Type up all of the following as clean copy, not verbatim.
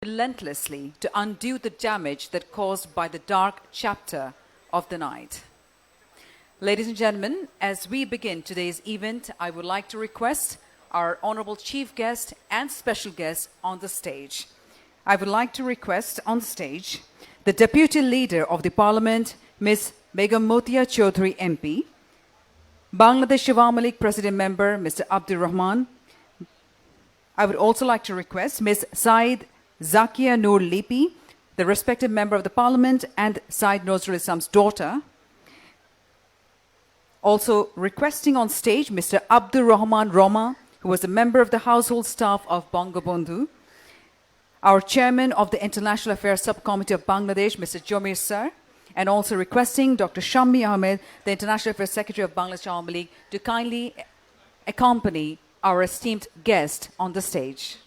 relentlessly to undo the damage that caused by the dark chapter of the night. Ladies and gentlemen, as we begin today's event, I would like to request our honorable chief guest and special guest on the stage. I would like to request on stage the Deputy Leader of the Parliament, Ms. Begum Motia Chaudhry MP, Bangladesh Awami League President Member, Mr. Abdur Rahman. I would also like to request Ms. Said Zakia Noor Lipi, the respected Member of the Parliament and Said Nozrul Islam's daughter. Also requesting on stage Mr. Abdur Rahman Roma, who was a member of the household staff of Bangabandhu. Our Chairman of the International Affairs Subcommittee of Bangladesh, Mr. Jomir Sir, and also requesting Dr. Shammi Ahmed, the International Affairs Secretary of Bangladesh Awami League, to kindly accompany our esteemed guest on the stage.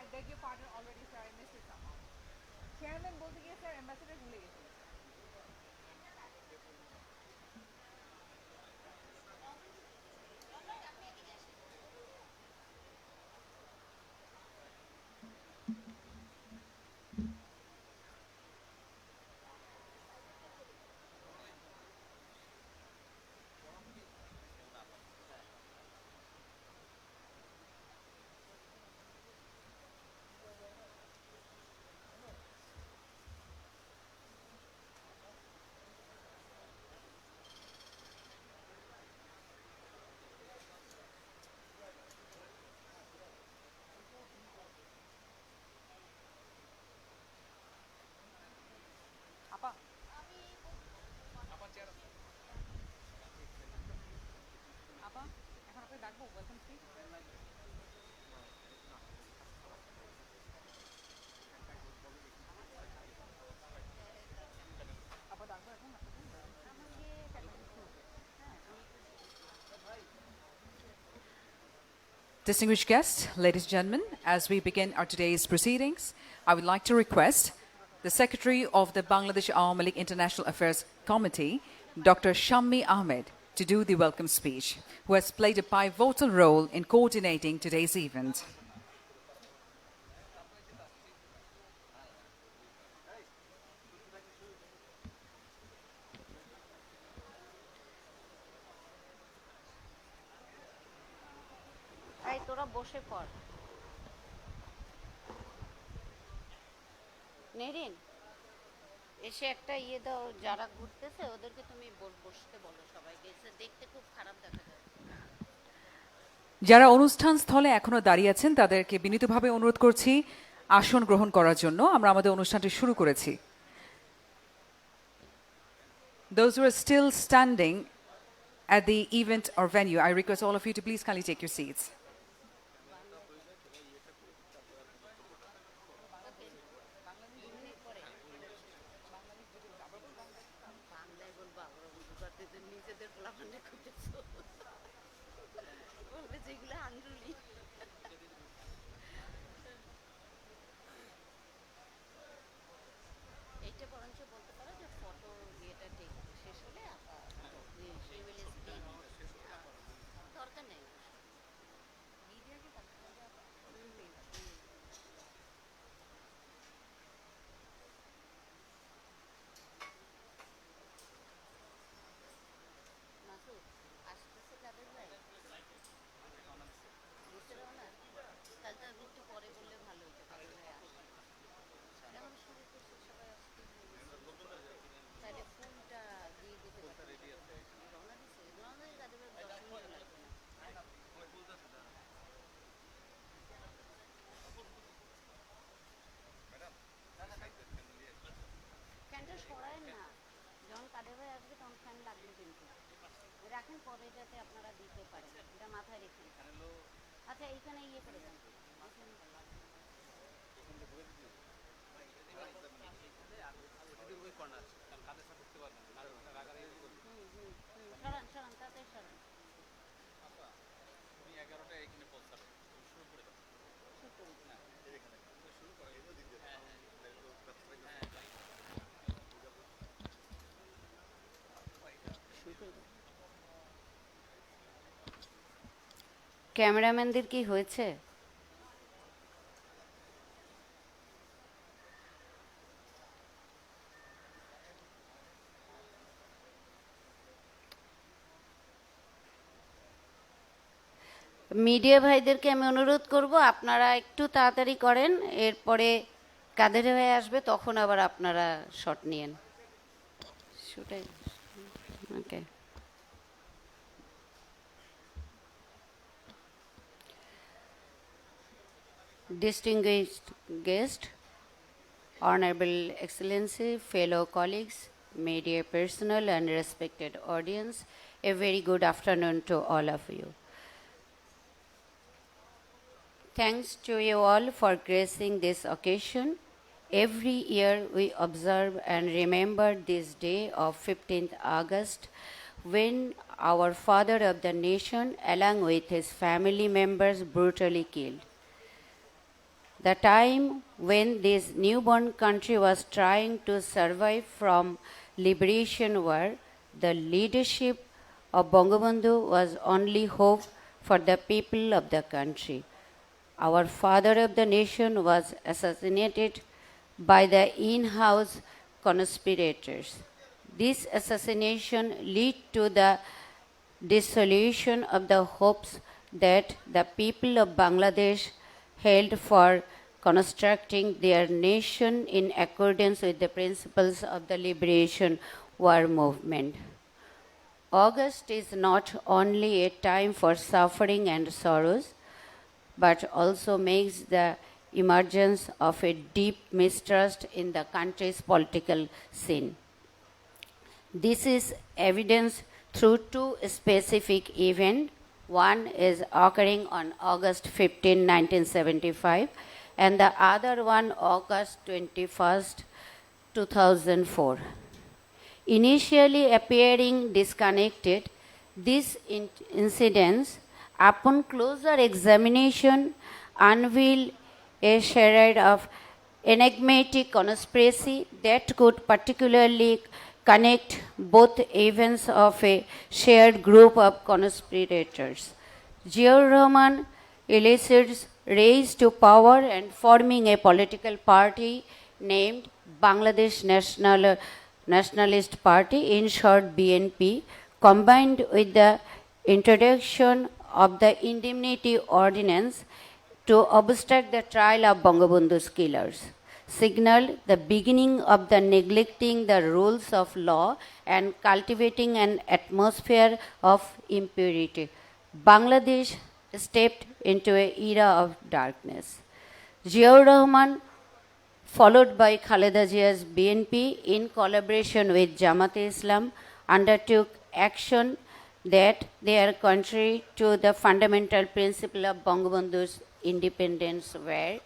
I beg your pardon already, sir. I missed it somehow. Chairman bolte giye sir, ambassador bhule geche. Distinguished guests, ladies and gentlemen, as we begin our today's proceedings, I would like to request the Secretary of the Bangladesh Awami League International Affairs Committee, Dr. Shammi Ahmed, to do the welcome speech, who has played a pivotal role in coordinating today's event. তোরা বসে পড় নেরিন এসে একটা দাও যারা ঘুরতেছে ওদেরকে তুমি বসতে বলো সবাইকে এসে দেখতে খুব খারাপ দেখা যায় যারা অনুষ্ঠান স্থলে এখনো দাঁড়িয়ে আছেন তাদেরকে বিনীতভাবে অনুরোধ করছি আসন গ্রহণ করার জন্য। আমরা আমাদের অনুষ্ঠানটি শুরু করেছি। Those who are still standing at the event or venue, I request all of you to please kindly take your seats. আচ্ছা এইখানে ইয়ে করে দেন। সরান সরান তাড়াতাড়ি সরান। ক্যামেরাম্যানদের কি হয়েছে? মিডিয়া ভাইদেরকে আমি অনুরোধ করব আপনারা একটু তাড়াতাড়ি করেন, এরপরে কাদের ভাই আসবে তখন আবার আপনারা শট নিয়েন। শুটে ওকে। Distinguished guest, Honorable Excellency, fellow colleagues, media personnel and respected audience, a very good afternoon to all of you. Thanks to you all for gracing this occasion. Every year we observe and remember this day of 15th August when our father of the nation along with his family members brutally killed. The time when this newborn country was trying to survive from liberation war, the leadership of Bangabandhu was only hope for the people of the country. Our father of the nation was assassinated by the in-house conspirators. This assassination led to the dissolution of the hopes that the people of Bangladesh held for constructing their nation in accordance with the principles of the liberation war movement. August is not only a time for suffering and sorrows, but also makes the emergence of a deep mistrust in the country's political scene. This is evidenced through two specific events. One is occurring on August 15, 1975, and the other one August 21st, 2004. Initially appearing disconnected, these incidents, upon closer examination, unveil a charade of enigmatic conspiracy that could particularly connect both events of a shared group of conspirators. Ziaur Rahman elicits raise to power and forming a political party named Bangladesh Nationalist Party, in short BNP, combined with the introduction of the Indemnity Ordinance to obstruct the trial of Bangabandhu's killers, signaled the beginning of the neglecting the rules of law and cultivating an atmosphere of impurity. Bangladesh stepped into an era of darkness. Ziaur Rahman, followed by Khaleda Zia's BNP, in collaboration with Jamaat-e-Islam, undertook action that they are contrary to the fundamental principle of Bangabandhu's independence, where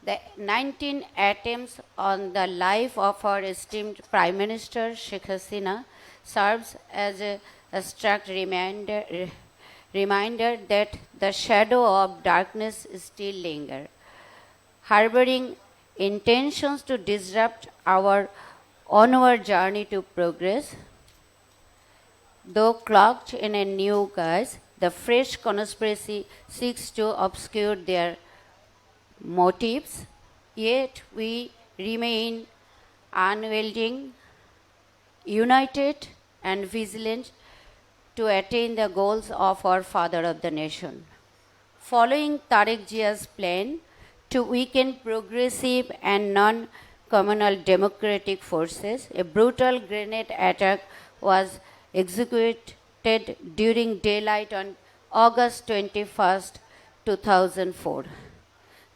the 19 attempts on the life of our esteemed Prime Minister Sheikh Hasina serves as a stark reminder that the shadow of darkness still lingers, harboring intentions to disrupt our onward journey to progress. Though cloaked in a new guise, the fresh conspiracy seeks to obscure their motives, yet we remain unwavering, united, and vigilant to attain the goals of our father of the nation. Following Tariq Jia's plan to weaken progressive and non-communal democratic forces, a brutal grenade attack was executed during daylight on August 21st, 2004.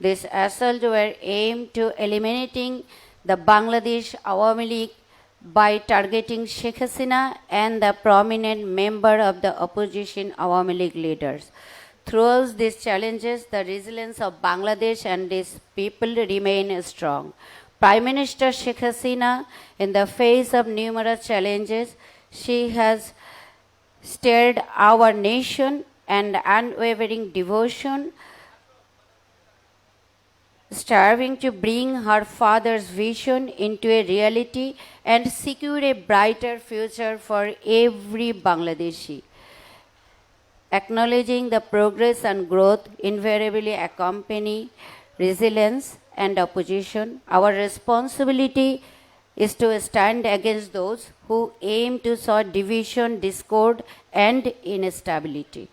This assault were aimed to eliminating the Bangladesh Awami League by targeting Sheikh Hasina and the prominent member of the opposition Awami League leaders. Throughout these challenges, the resilience of Bangladesh and its people remain strong. Prime Minister Sheikh Hasina, in the face of numerous challenges, she has stirred our nation and unwavering devotion, striving to bring her father's vision into a reality and secure a brighter future for every Bangladeshi. Acknowledging the progress and growth invariably accompany resilience and opposition, our responsibility is to stand against those who aim to sow division, discord, and instability.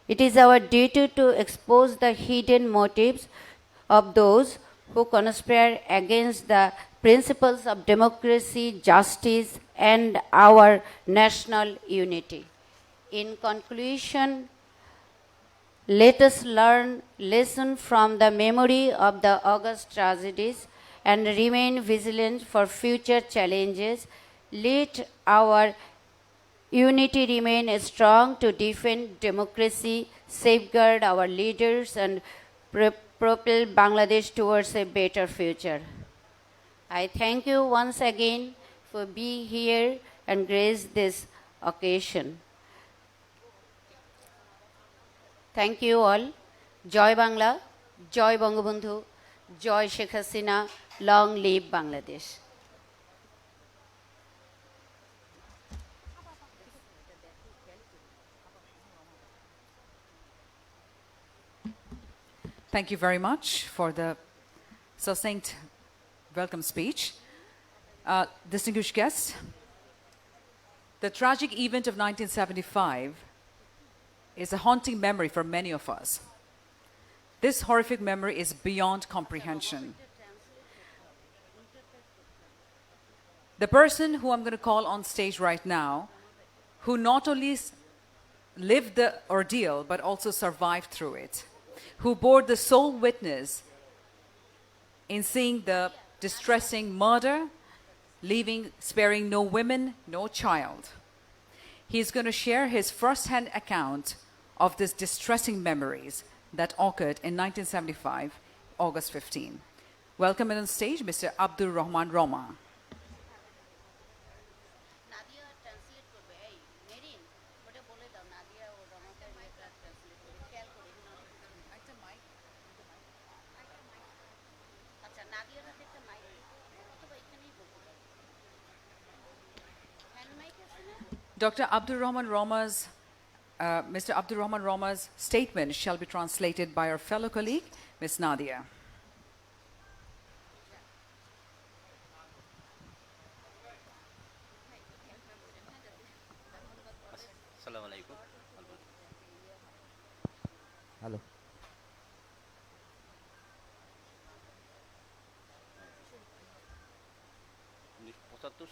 It is our duty to expose the hidden motives of those who conspire against the principles of democracy, justice, and our national unity. In conclusion, let us learn lesson from the memory of the August tragedies and remain vigilant for future challenges. Let our unity remain strong to defend democracy, safeguard our leaders, and propel Bangladesh towards a better future. I thank you once again for being here and grace this occasion. Thank you all. Joy Bangla, Joy Bangabandhu, Joy Sheikh Hasina, long live Bangladesh. Thank you very much for the succinct welcome speech. Distinguished guests, the tragic event of 1975 is a haunting memory for many of us. This horrific memory is beyond comprehension. The person who I'm going to call on stage right now, who not only lived the ordeal but also survived through it, who bore the sole witness in seeing the distressing murder, sparing no women, no child. He's going to share his first-hand account of these distressing memories that occurred in 1975, August 15. Welcome on stage, Mr. Abdur Rahman Roma. Dr. Abdur Rahman Roma's, Mr. Abdur Rahman Roma's statement shall be translated by our fellow colleague, Ms. Nadia. Assalamu alaikum. Hello.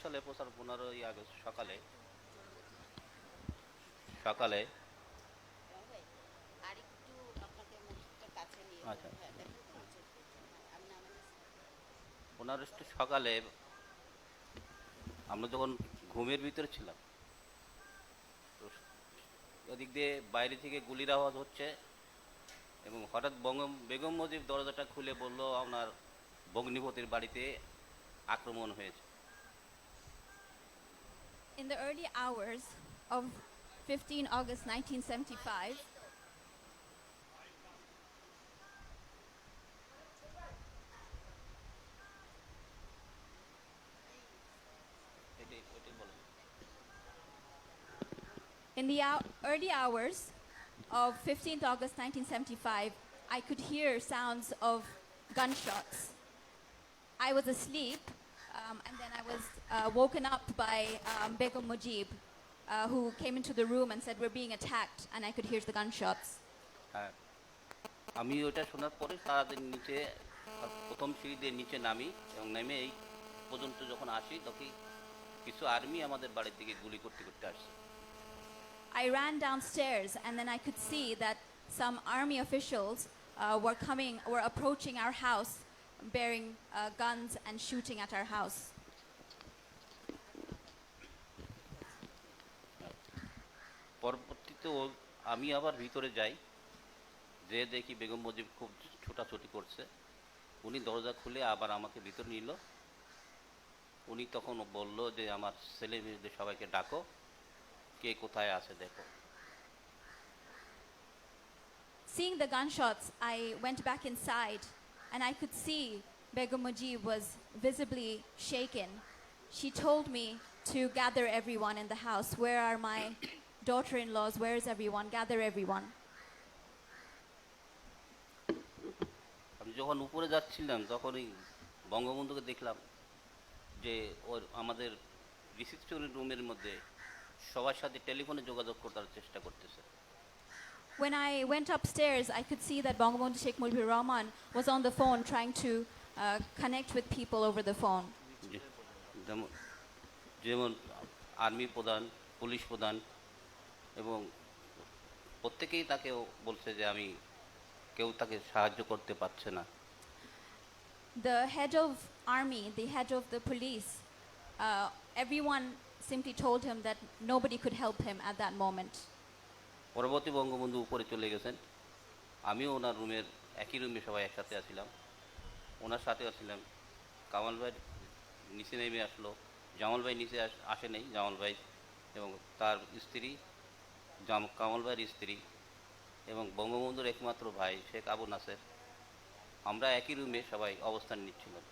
সালে 15ই August সকালে আচ্ছা 15 সকালে আমরা যখন ঘুমের ভিতরে ছিলাম, ওদিক দিয়ে বাইরে থেকে গুলির আওয়াজ হচ্ছে এবং হঠাৎ বেগম মুজিব দরজাটা খুলে বলল আপনার ভগ্নিপতির বাড়িতে আক্রমণ হয়েছে। In the early hours of 15 August 1975, in the early hours of 15th August 1975, I could hear sounds of gunshots. I was asleep, and then I was woken up by Begum Mujib, who came into the room and said, "We're being attacked," and I could hear the gunshots. আমি ওটা শোনার পরে তাদের নিচে প্রথম সিঁড়ি দিয়ে নিচে নামি এবং নেমে এই পর্যন্ত যখন আসি তখন কিছু আর্মি আমাদের বাড়ির দিকে গুলি করতে করতে আসছে। I ran downstairs and then I could see that some army officials were approaching our house bearing guns and shooting at our house. পরবর্তীতে আমি আবার ভিতরে যাই, যে দেখি বেগম মুজিব খুব ছোটাছুটি করছে। উনি দরজা খুলে আবার আমাকে ভিতরে নিল। উনি তখন বলল যে আমার ছেলে মেয়েদের সবাইকে ডাকো, কে কোথায় আছে দেখো। Seeing the gunshots, I went back inside and I could see Begum Mujib was visibly shaken. She told me to gather everyone in the house. Where are my daughter-in-laws? Where is everyone? Gather everyone. আমি যখন উপরে যাচ্ছিলাম তখনই বঙ্গবন্ধুকে দেখলাম যে ওর আমাদের reception রুমের মধ্যে সবার সাথে টেলিফোনে যোগাযোগ করার চেষ্টা করতেছে। When I went upstairs, I could see that Bangabandhu Sheikh Mujibur Rahman was on the phone trying to connect with people over the phone. যেমন যেমন আর্মি প্রধান, পুলিশ প্রধান এবং প্রত্যেকেই তাকে বলছে যে আমি কেউ তাকে সাহায্য করতে পারছে না। The head of army, the head of the police, everyone simply told him that nobody could help him at that moment. পরবর্তী বঙ্গবন্ধু উপরে চলে গেছেন, আমিও ওনার রুমের একই রুমে সবাই একসাথে আছিলাম। ওনার সাথে আছিলাম কামাল ভাই, নিচে নেমে আসলো। জামাল ভাই নিচে আসে নেই, জামাল ভাই এবং তার স্ত্রী, কামাল ভাইয়ের স্ত্রী এবং বঙ্গবন্ধুর একমাত্র ভাই শেখ আবু নাসের, আমরা একই রুমে সবাই অবস্থান নিচ্ছিলাম।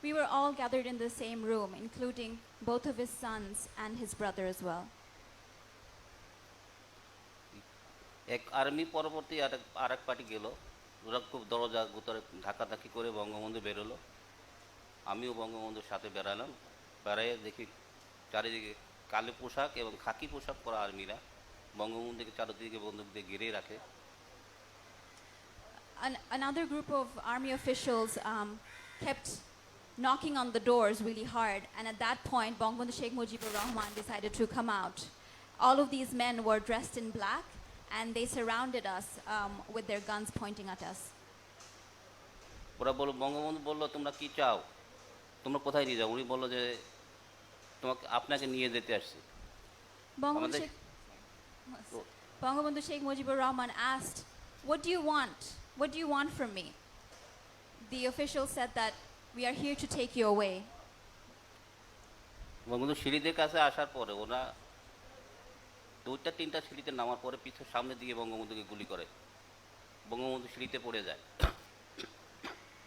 We were all gathered in the same room, including both of his sons and his brother as well. এক আর্মি পরবর্তী আর এক পার্টি গেল, ওরা খুব দরজা গুতরে ধাক্কাধাক্কি করে বঙ্গবন্ধু বেরোলো। আমিও বঙ্গবন্ধুর সাথে বেরালাম। বেড়াইয়ে দেখি চারিদিকে কালো পোশাক এবং খাকি পোশাক পরা আর্মিরা বঙ্গবন্ধুকে চারিদিকে বন্দুক দিয়ে ঘিরে রাখে। Another group of army officials kept knocking on the doors really hard, and at that point, Bangabandhu Sheikh Mujibur Rahman decided to come out. All of these men were dressed in black, and they surrounded us with their guns pointing at us. ওরা বঙ্গবন্ধু বললো তোমরা কি চাও, তোমরা কোথায় নিয়ে যাও? উনি বললো যে আপনাকে নিয়ে যেতে আসছি। Bangabandhu Sheikh Mujibur Rahman asked, "What do you want? What do you want from me?" The official said that we are here to take you away. Bangabandhu সিঁড়িদের কাছে আসার পরে ওরা দুইটা তিনটা সিঁড়িতে নামার পরে পিছনে সামনে দিয়ে বঙ্গবন্ধুকে গুলি করে। বঙ্গবন্ধু সিঁড়িতে পড়ে যায়।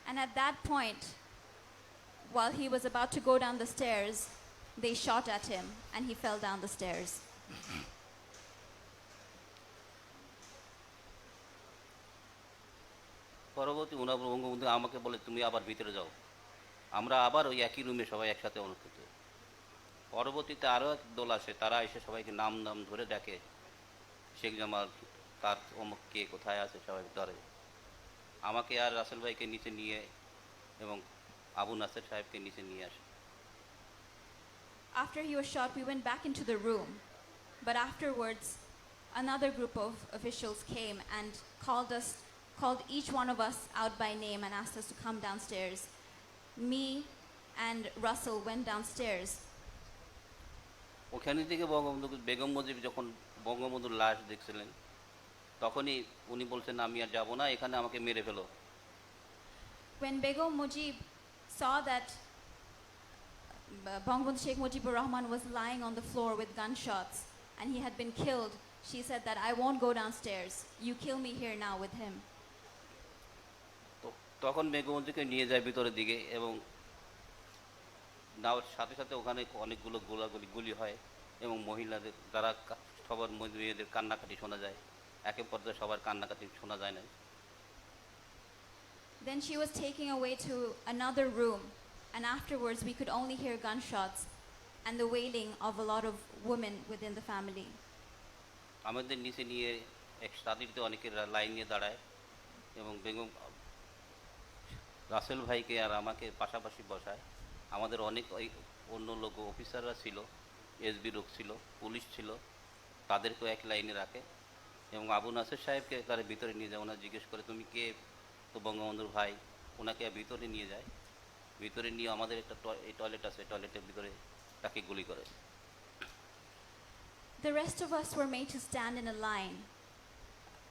And at that point, while he was about to go down the stairs, they shot at him and he fell down the stairs. পরবর্তী বঙ্গবন্ধু আমাকে বলে তুমি আবার ভিতরে যাও। আমরা আবার ওই একই রুমে সবাই একসাথে অনুষ্ঠিত। পরবর্তীতে আরও এক দল আসে, তারা এসে সবাইকে নাম নাম ধরে ডাকে, শেখ জামাল, তার অমুক কে কোথায় আছে সবাই ধরে। আমাকে আর রাসেল ভাইকে নিচে নিয়ে এবং আবু নাসের সাহেবকে নিচে নিয়ে আসে। After he was shot, we went back into the room. But afterwards, another group of officials came and called each one of us out by name and asked us to come downstairs. Me and Russell went downstairs. ওখানে থেকে বেগম মুজিব যখন বঙ্গবন্ধুর লাশ দেখছিলেন, তখনই উনি বলছেন আমি আর যাবো না, এখানে আমাকে মেরে ফেলো। When Begum Mujib saw that Bangabandhu Sheikh Mujibur Rahman was lying on the floor with gunshots and he had been killed, she said that I won't go downstairs. You kill me here now with him. তখন বেগমকে নিয়ে যায় ভিতরের দিকে এবং নেওয়ার সাথে সাথে ওখানে অনেকগুলো গুলি হয় এবং মহিলাদের যারা সবার মেয়েদের কান্নাকাটি শোনা যায়। একে পর্যায়ে সবার কান্নাকাটি শোনা যায় না। Then she was taken away to another room, and afterwards we could only hear gunshots and the wailing of a lot of women within the family. আমাদের নিচে নিয়ে এক সারিতে অনেকের লাইনে দাঁড়ায় এবং বেগম রাসেল ভাইকে আর আমাকে পাশাপাশি বসায়। আমাদের অনেক অন্য লোক অফিসাররা ছিল, এসবি লোক ছিল, পুলিশ ছিল, তাদেরকেও এক লাইনে রাখে এবং আবু নাসের সাহেবকে তার ভিতরে নিয়ে যায়। ওনার জিজ্ঞেস করে তুমি কে? তো বঙ্গবন্ধুর ভাই। ওনাকে ভিতরে নিয়ে যায়। ভিতরে নিয়ে আমাদের একটা টয়লেট আছে, টয়লেটের ভিতরে তাকে গুলি করে। The rest of us were made to stand in a line.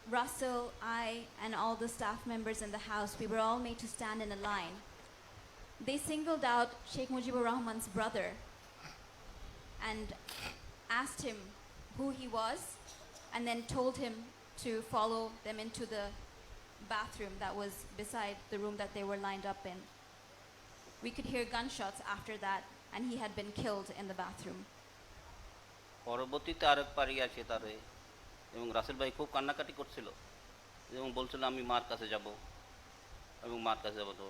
Russell, I, and all the staff members in the house, we were all made to stand in a line. They singled out Sheikh Mujibur Rahman's brother and asked him who he was, and then told him to follow them into the bathroom that was beside the room that they were lined up in. We could hear gunshots after that, and he had been killed in the bathroom. পরবর্তীতে আরেক পারি আসে তারে এবং রাসেল ভাই খুব কান্নাকাটি করছিল এবং বলছিল আমি মার কাছে যাব এবং মার কাছে যাব। তো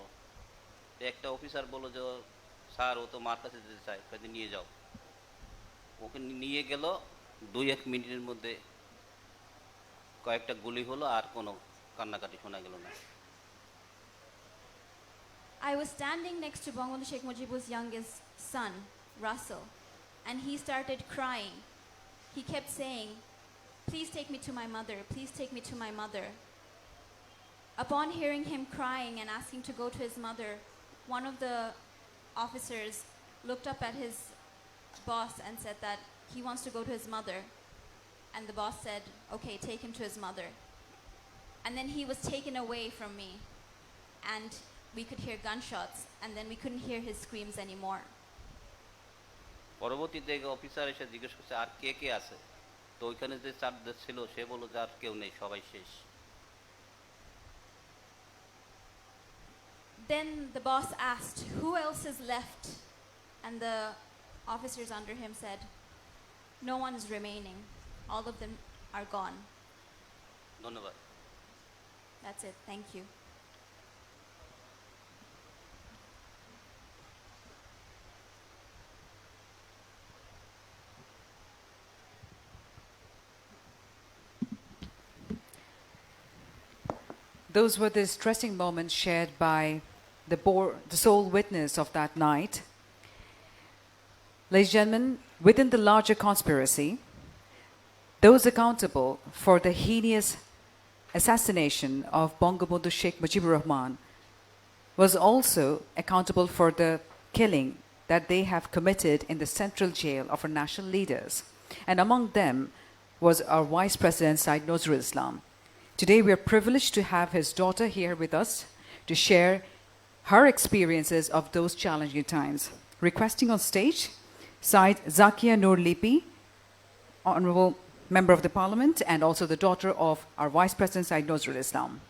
একটা অফিসার বলল যে স্যার ও তো মার কাছে যেতে চায়, কাজে নিয়ে যাও। ওকে নিয়ে গেল, 2-1 মিনিটের মধ্যে কয়েকটা গুলি হলো, আর কোনো কান্নাকাটি শোনা গেল না। I was standing next to Bangabandhu Sheikh Mujib's youngest son, Russell, and he started crying. He kept saying, "Please take me to my mother, please take me to my mother." Upon hearing him crying and asking to go to his mother, one of the officers looked up at his boss and said that he wants to go to his mother. And the boss said, "Okay, take him to his mother." And then he was taken away from me, and we could hear gunshots, and then we couldn't hear his screams anymore. পরবর্তীতে officer এসে জিজ্ঞেস করছে আর কে কে আছে, তো ওইখানে যে চারজন ছিল সে বলল যে আর কেউ নেই, সবাই শেষ। Then the boss asked, "Who else is left?" And the officers under him said, "No one is remaining. All of them are gone." ধন্যবাদ। That's it. Thank you. Those were the distressing moments shared by the sole witness of that night. Ladies and gentlemen, within the larger conspiracy, those accountable for the heinous assassination of Bangabandhu Sheikh Mujibur Rahman was also accountable for the killing that they have committed in the central jail of our national leaders. And among them was our Vice President Syed Nazrul Islam. Today we are privileged to have his daughter here with us to share her experiences of those challenging times. Requesting on stage Syed Zakia Noor Lipi, Honorable Member of the Parliament, and also the daughter of our Vice President Syed Nazrul Islam.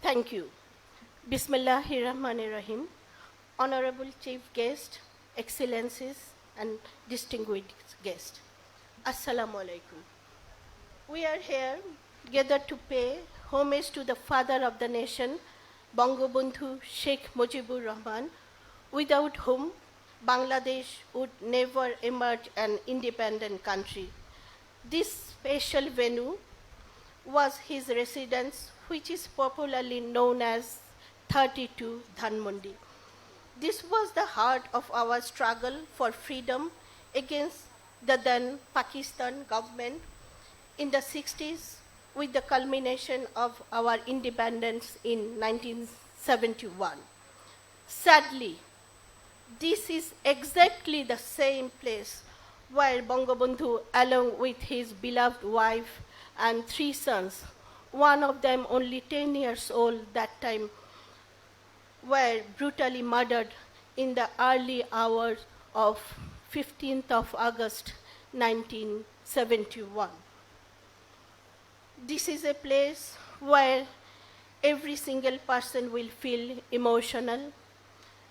Thank you. Bismillahirrahmanirrahim. Honorable Chief Guest, Excellencies, and distinguished guests. Assalamu alaikum. We are here gathered to pay homage to the father of the nation, Bangabandhu Sheikh Mujibur Rahman, without whom Bangladesh would never emerge an independent country. This special venue was his residence, which is popularly known as 32 Dhanmondi. This was the heart of our struggle for freedom against the then Pakistan government in the 60s, with the culmination of our independence in 1971. Sadly, this is exactly the same place where Bangabandhu, along with his beloved wife and 3 sons, one of them only 10 years old that time, were brutally murdered in the early hours of 15th of August 1971. This is a place where every single person will feel emotional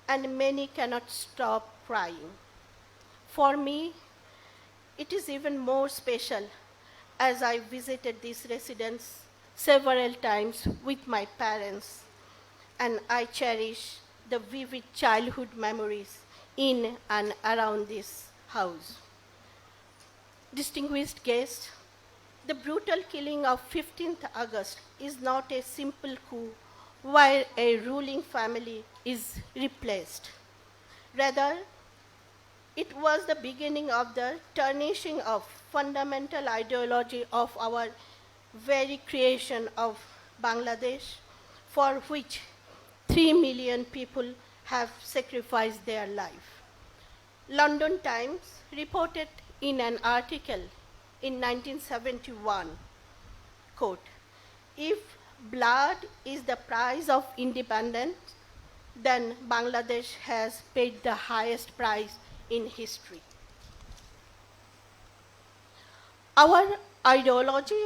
and many cannot stop crying. For me, it is even more special as I visited this residence several times with my parents, and I cherish the vivid childhood memories in and around this house. Distinguished guests, the brutal killing of 15th August is not a simple coup where a ruling family is replaced. Rather, it was the beginning of the tarnishing of fundamental ideology of our very creation of Bangladesh, for which 3 million people have sacrificed their life. London Times reported in an article in 1971, quote, "If blood is the price of independence, then Bangladesh has paid the highest price in history." Our ideology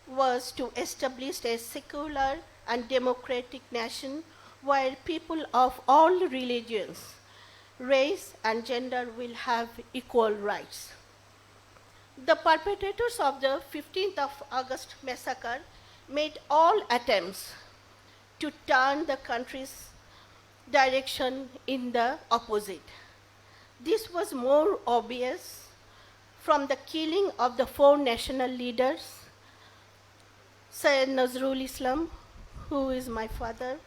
was to establish a secular and democratic nation where people of all religions, race, and gender will have equal rights. The perpetrators of the 15th of August massacre made all attempts to turn the country's direction in the opposite. This was more obvious from the killing of the four national leaders, Syed Nazrul Islam, who is my father,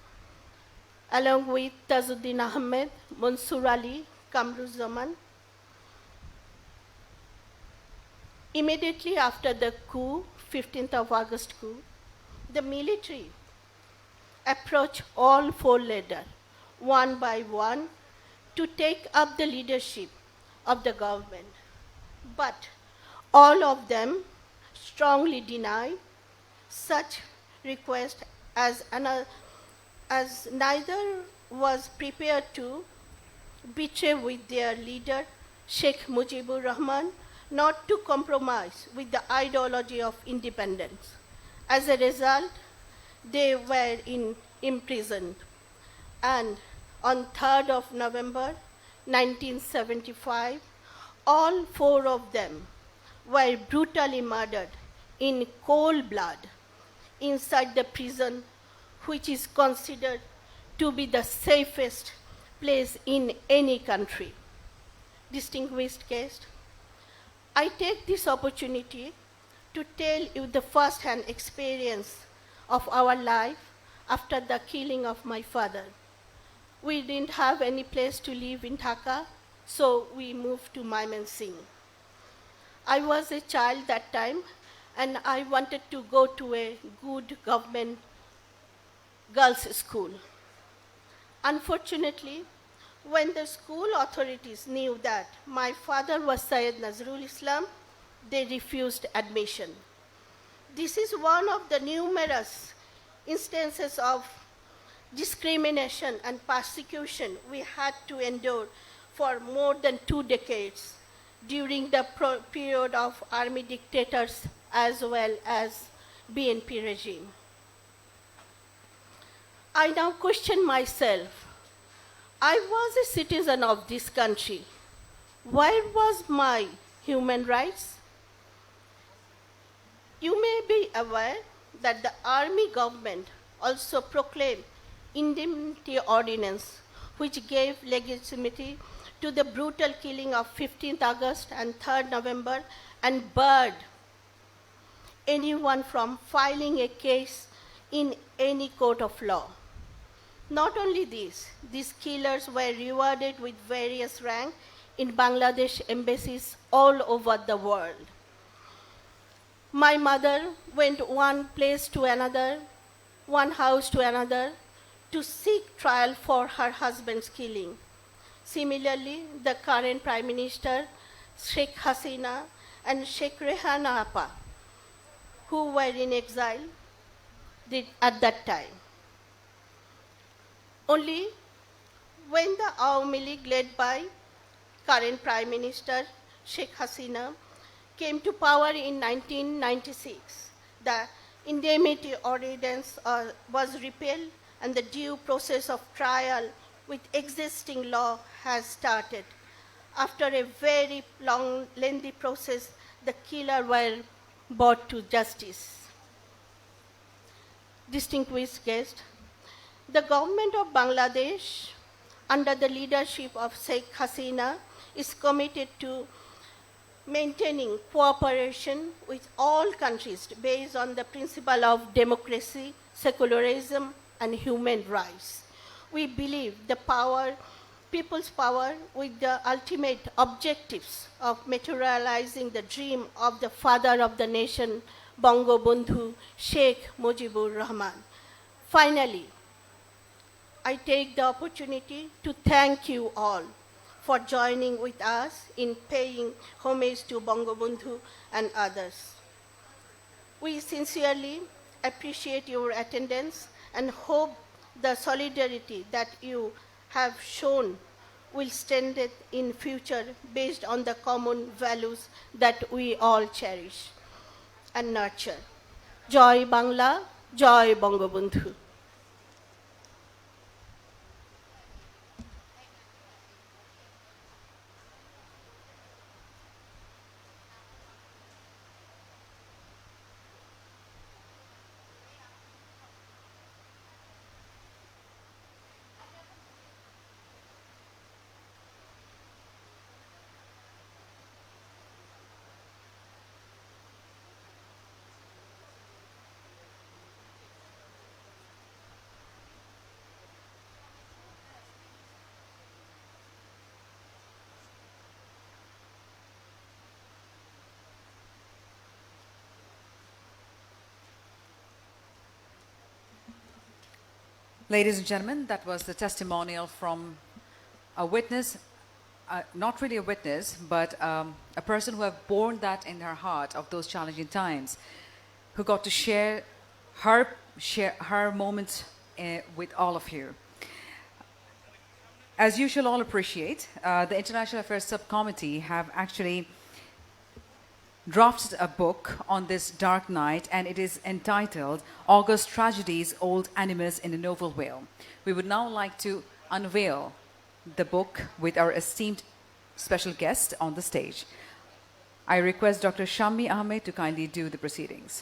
along with Tajuddin Ahmed, Mansur Ali, Kamruzzaman. Immediately after the coup, 15th of August coup, the military approached all four leaders, one by one, to take up the leadership of the government. But all of them strongly denied such request as neither was prepared to betray with their leader, Sheikh Mujibur Rahman, not to compromise with the ideology of independence. As a result, they were imprisoned. And on 3rd of November 1975, all four of them were brutally murdered in cold blood inside the prison, which is considered to be the safest place in any country. Distinguished guests, I take this opportunity to tell you the first-hand experience of our life after the killing of my father. We didn't have any place to live in Dhaka, so we moved to Mymensingh. I was a child that time, and I wanted to go to a good government girls' school. Unfortunately, when the school authorities knew that my father was Syed Nazrul Islam, they refused admission. This is one of the numerous instances of discrimination and persecution we had to endure for more than 2 decades during the period of army dictators as well as BNP regime. I now question myself. I was a citizen of this country. Where was my human rights? You may be aware that the army government also proclaimed indemnity ordinance, which gave legitimacy to the brutal killing of 15th August and 3rd November and barred anyone from filing a case in any court of law. Not only this, these killers were rewarded with various ranks in Bangladesh embassies all over the world. My mother went one place to another, one house to another, to seek trial for her husband's killing. Similarly, the current Prime Minister, Sheikh Hasina, and Sheikh Rehana Apa, who were in exile at that time. Only when the Awami League led by current Prime Minister Sheikh Hasina came to power in 1996, the indemnity ordinance was repealed and the due process of trial with existing law has started. After a very long, lengthy process, the killer were brought to justice. Distinguished guests, the government of Bangladesh, under the leadership of Sheikh Hasina, is committed to maintaining cooperation with all countries based on the principle of democracy, secularism, and human rights. We believe the people's power with the ultimate objectives of materializing the dream of the father of the nation, Bangabandhu, Sheikh Mujibur Rahman. Finally, I take the opportunity to thank you all for joining with us in paying homage to Bangabandhu and others. We sincerely appreciate your attendance and hope the solidarity that you have shown will strengthen in future based on the common values that we all cherish and nurture. Joy Bangla, Joy Bangabandhu. Ladies and gentlemen, that was the testimonial from a witness, not really a witness, but a person who have borne that in her heart of those challenging times, who got to share her moments with all of you. As you shall all appreciate, the International Affairs Subcommittee have actually drafted a book on this dark night, and it is entitled August Tragedies, Old Animus in a Novel Whale. We would now like to unveil the book with our esteemed special guest on the stage. I request Dr. Shammi Ahmed to kindly do the proceedings.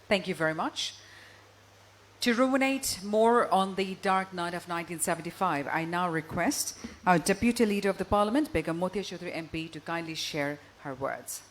Thank you very much. To ruminate more on the dark night of 1975, I now request our Deputy Leader of the Parliament, Begum Motia Chaudhry MP, to kindly share her words.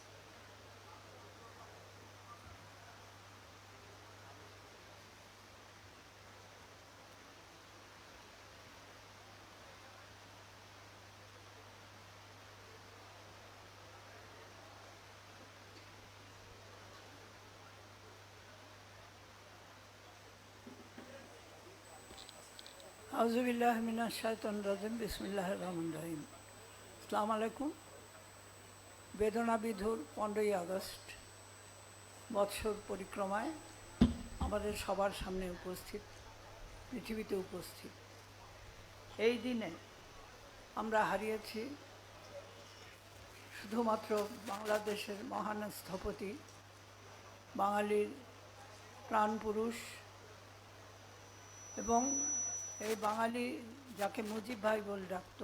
আউযুবিল্লাহি মিনাশ শাইতানির রাজিম বিসমিল্লাহির রহমানির রহিম। আসসালামু আলাইকুম। বেদনাবিধুর 15ই August বৎসর পরিক্রমায় আমাদের সবার সামনে উপস্থিত, পৃথিবীতে উপস্থিত এই দিনে আমরা হারিয়েছি শুধুমাত্র বাংলাদেশের মহান স্থপতি, বাঙালির প্রাণপুরুষ এবং এই বাঙালি যাকে মুজিব ভাই বলে ডাকত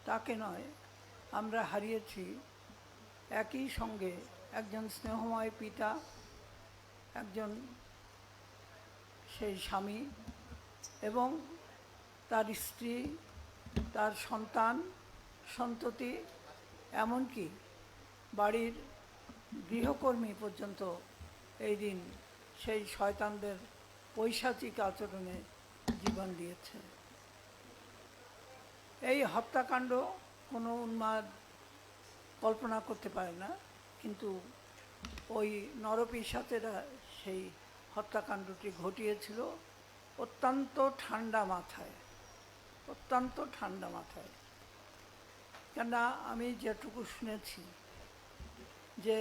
তাকে নয়, আমরা হারিয়েছি একই সঙ্গে একজন স্নেহময় পিতা, একজন সেই স্বামী এবং তার স্ত্রী, তার সন্তান সন্ততি, এমনকি বাড়ির গৃহকর্মী পর্যন্ত এই দিন সেই শয়তানদের পৈশাচিক আচরণে জীবন দিয়েছে। এই হত্যাকাণ্ড কোনো উন্মাদ কল্পনা করতে পারে না, কিন্তু ওই নরপিশাচেরা সেই হত্যাকাণ্ডটি ঘটিয়েছিল অত্যন্ত ঠান্ডা মাথায়, অত্যন্ত ঠান্ডা মাথায়। কেননা আমি যেটুকু শুনেছি যে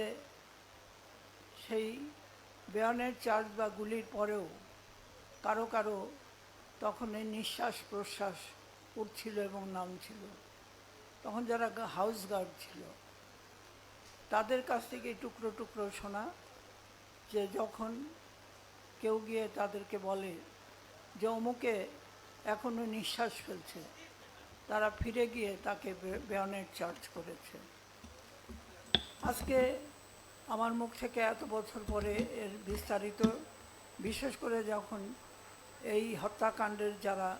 সেই বেয়নের চার্জ বা গুলির পরেও কারো কারো তখন এই নিঃশ্বাস প্রশ্বাস উঠছিল এবং নামছিল। তখন যারা হাউস গার্ড ছিল তাদের কাছ থেকে টুকরো টুকরো শোনা যে যখন কেউ গিয়ে তাদেরকে বলে যে অমুকে এখনও নিঃশ্বাস ফেলছে, তারা ফিরে গিয়ে তাকে বেয়নের চার্জ করেছে। আজকে আমার মুখ থেকে এত বছর পরে এর বিস্তারিত, বিশেষ করে যখন এই হত্যাকাণ্ডের যারা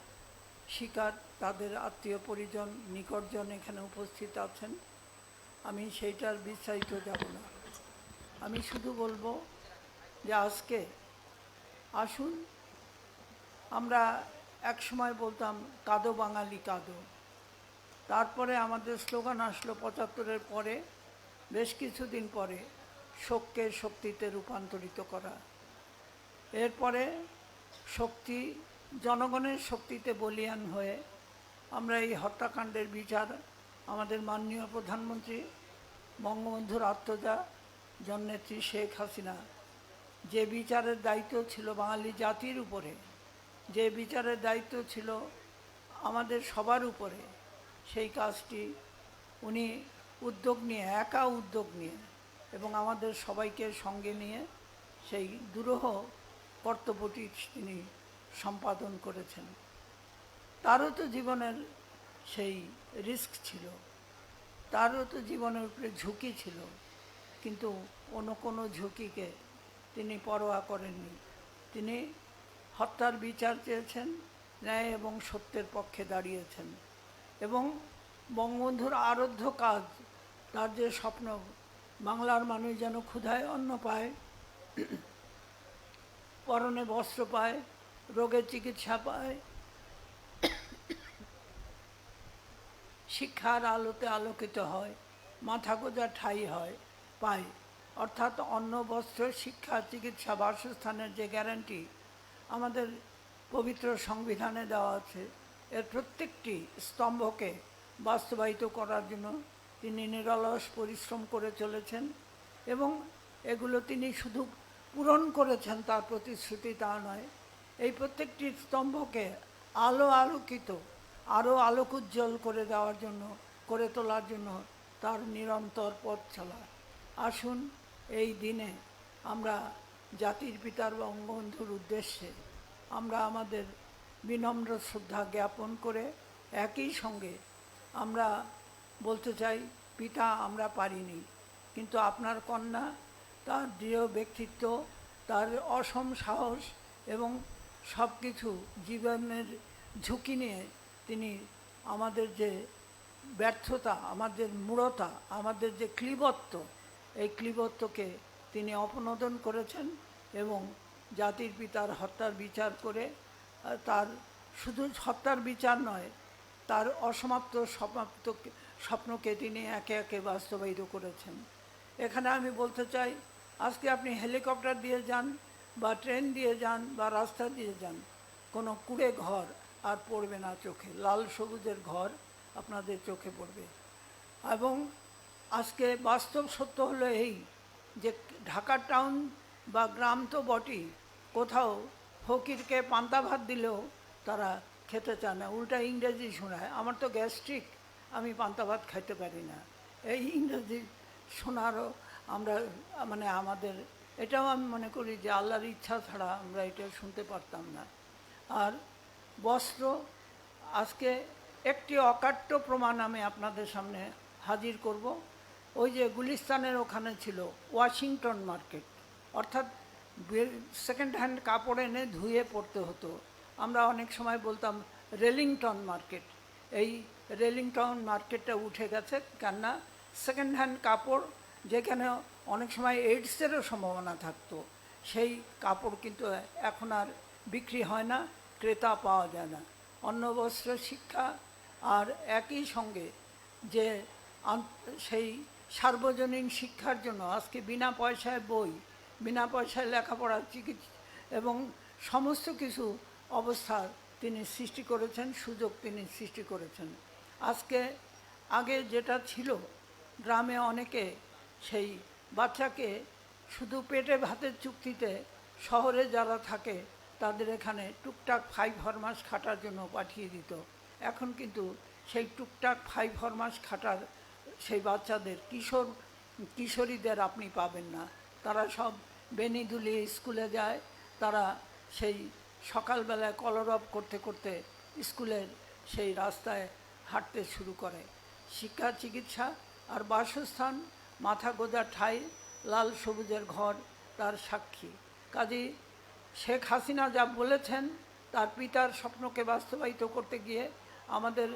শিকার তাদের আত্মীয় পরিজন নিকটজন এখানে উপস্থিত আছেন, আমি সেইটার বিস্তারিত যাব না। আমি শুধু বলবো যে আজকে আসুন, আমরা এক সময় বলতাম কাঁদো বাঙালি কাঁদো, তারপরে আমাদের স্লোগান আসলো ৭৫-এর পরে, বেশ কিছুদিন পরে, শোককে শক্তিতে রূপান্তরিত করা। এরপরে শক্তি, জনগণের শক্তিতে বলীয়ান হয়ে আমরা এই হত্যাকাণ্ডের বিচার আমাদের মাননীয় প্রধানমন্ত্রী বঙ্গবন্ধুর আত্মজা জননেত্রী শেখ হাসিনা যে বিচারের দায়িত্ব ছিল বাঙালি জাতির উপরে, যে বিচারের দায়িত্ব ছিল আমাদের সবার উপরে, সেই কাজটি উনি উদ্যোগ নিয়ে, একা উদ্যোগ নিয়ে এবং আমাদের সবাইকে সঙ্গে নিয়ে সেই দুরূহ কর্তব্যটি তিনি সম্পাদন করেছেন। তারও তো জীবনের সেই রিস্ক ছিল, তারও তো জীবনের উপরে ঝুঁকি ছিল, কিন্তু কোনো ঝুঁকিকে তিনি পরোয়া করেননি। তিনি হত্যার বিচার চেয়েছেন, ন্যায় এবং সত্যের পক্ষে দাঁড়িয়েছেন এবং বঙ্গবন্ধুর আরাধ্য কাজ, তার যে স্বপ্ন বাংলার মানুষ যেন ক্ষুধায় অন্ন পায়, পরনে বস্ত্র পায়, রোগের চিকিৎসা পায়, শিক্ষার আলোতে আলোকিত হয়, মাথা গোঁজা ঠাঁই হয় পায়, অর্থাৎ অন্ন বস্ত্র শিক্ষা চিকিৎসা বাসস্থানের যে গ্যারান্টি আমাদের পবিত্র সংবিধানে দেওয়া আছে, এর প্রত্যেকটি স্তম্ভকে বাস্তবায়িত করার জন্য তিনি নিরলস পরিশ্রম করে চলেছেন এবং এগুলো তিনি শুধু পূরণ করেছেন তার প্রতিশ্রুতি তা নয়, এই প্রত্যেকটি স্তম্ভকে আলোকিত, আরও আলোকোজ্জ্বল করে দেওয়ার জন্য, করে তোলার জন্য তার নিরন্তর পথ চলা। আসুন এই দিনে আমরা জাতির পিতার বঙ্গবন্ধুর উদ্দেশ্যে আমরা আমাদের বিনম্র শ্রদ্ধা জ্ঞাপন করে একই সঙ্গে আমরা বলতে চাই, পিতা আমরা পারিনি, কিন্তু আপনার কন্যা তার দৃঢ় ব্যক্তিত্ব, তার অসম সাহস এবং সব কিছু জীবনের ঝুঁকি নিয়ে তিনি আমাদের যে ব্যর্থতা, আমাদের মূঢ়তা, আমাদের যে ক্লীবত্ব, এই ক্লীবত্বকে তিনি অপনোদন করেছেন এবং জাতির পিতার হত্যার বিচার করে তার শুধু হত্যার বিচার নয়, তার অসমাপ্ত স্বপ্নকে তিনি একে একে বাস্তবায়িত করেছেন। এখানে আমি বলতে চাই, আজকে আপনি হেলিকপ্টার দিয়ে যান বা ট্রেন দিয়ে যান বা রাস্তা দিয়ে যান, কোনো কুঁড়ে ঘর আর পড়বে না চোখে, লাল সবুজের ঘর আপনাদের চোখে পড়বে। এবং আজকে বাস্তব সত্য হলো এই যে ঢাকা টাউন বা গ্রাম তো বটেই, কোথাও ফকিরকে পান্তা ভাত দিলেও তারা খেতে চায় না, উল্টা ইংরেজি শোনায়। আমার তো গ্যাস্ট্রিক, আমি পান্তা ভাত খাইতে পারি না, এই ইংরেজি শোনারও আমরা আমাদের এটাও আমি মনে করি যে আল্লাহর ইচ্ছা ছাড়া আমরা এটা শুনতে পারতাম না। আর বস্ত্র, আজকে একটি অকাট্য প্রমাণ আমি আপনাদের সামনে হাজির করব। ওই যে গুলিস্তানের ওখানে ছিল ওয়াশিংটন মার্কেট, অর্থাৎ সেকেন্ড হ্যান্ড কাপড় এনে ধুয়ে পড়তে হতো। আমরা অনেক সময় বলতাম রেলিংটন মার্কেট, এই রেলিংটন মার্কেটটা উঠে গেছে, কেননা সেকেন্ড হ্যান্ড কাপড় যেখানে অনেক সময় এইডসেরও সম্ভাবনা থাকতো, সেই কাপড় কিন্তু এখন আর বিক্রি হয় না, ক্রেতা পাওয়া যায় না। অন্ন বস্ত্র শিক্ষা আর একই সঙ্গে যে সেই সার্বজনীন শিক্ষার জন্য আজকে বিনা পয়সায় বই, বিনা পয়সায় লেখাপড়া, চিকিৎসা এবং সমস্ত কিছু অবস্থার তিনি সৃষ্টি করেছেন, সুযোগ তিনি সৃষ্টি করেছেন। আজকে আগে যেটা ছিল, গ্রামে অনেকে সেই বাচ্চাকে শুধু পেটে ভাতের চুক্তিতে শহরে যারা থাকে তাদের এখানে টুকটাক 5 ফরমাস খাটার জন্য পাঠিয়ে দিত। এখন কিন্তু সেই টুকটাক 5 ফরমাস খাটার সেই বাচ্চাদের কিশোরীদের আপনি পাবেন না। তারা সব বেনিদুলি স্কুলে যায়, তারা সেই সকালবেলায় কলরব করতে করতে স্কুলের সেই রাস্তায় হাঁটতে শুরু করে। শিক্ষা, চিকিৎসা আর বাসস্থান, মাথা গোঁজার ঠাঁই, লাল সবুজের ঘর তার সাক্ষী। কাজী শেখ হাসিনা যা বলেছেন, তার পিতার স্বপ্নকে বাস্তবায়িত করতে গিয়ে আমাদের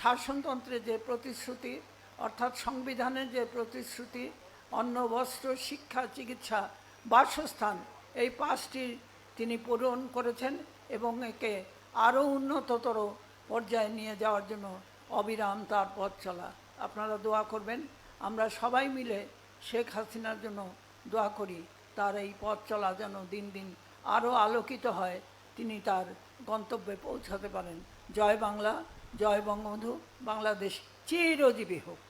শাসনতন্ত্রের যে প্রতিশ্রুতি, অর্থাৎ সংবিধানের যে প্রতিশ্রুতি, অন্ন, বস্ত্র, শিক্ষা, চিকিৎসা, বাসস্থান, এই 5টি তিনি পূরণ করেছেন এবং একে আরও উন্নততর পর্যায়ে নিয়ে যাওয়ার জন্য অবিরাম তার পথ চলা। আপনারা দোয়া করবেন, আমরা সবাই মিলে শেখ হাসিনার জন্য দোয়া করি, তার এই পথ চলা যেন দিন দিন আরও আলোকিত হয়, তিনি তার গন্তব্যে পৌঁছাতে পারেন। জয় বাংলা, জয় বঙ্গবন্ধু, বাংলাদেশ চিরজীবী হোক।